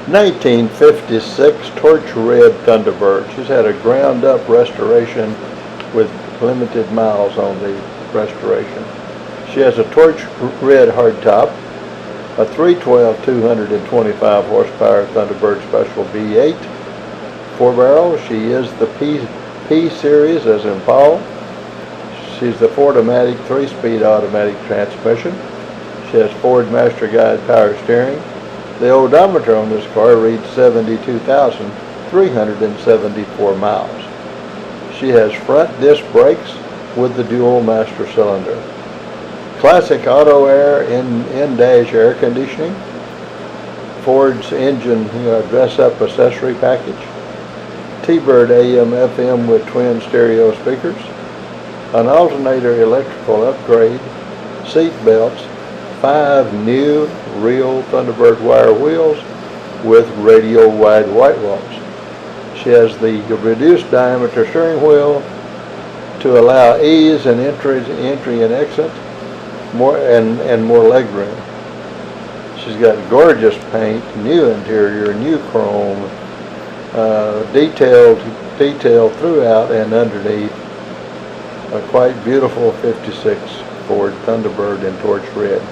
1956 Torch Red Thunderbird. She's had a ground-up restoration with limited miles on the restoration. She has a Torch Red Hardtop, a 312 225 horsepower Thunderbird Special V8, 4-barrel. She is the P series, as in Paul. She's the Ford-O-Matic 3-speed automatic transmission. She has Ford Masterguide power steering. The odometer on this car reads 72,374 miles. She has front disc brakes with the dual master cylinder. Classic auto air in-dash air conditioning. Ford's engine dress-up accessory package. T-Bird AM/FM with twin stereo speakers. An alternator electrical upgrade. Seat belts. 5 new Real Thunderbird Wire wheels with Radial Wide whitewalls. She has the reduced diameter steering wheel to allow ease in entry and exit, more leg room. She's got gorgeous paint, new interior, new chrome, detail throughout and underneath. A quite beautiful 56 Ford Thunderbird in Torch Red.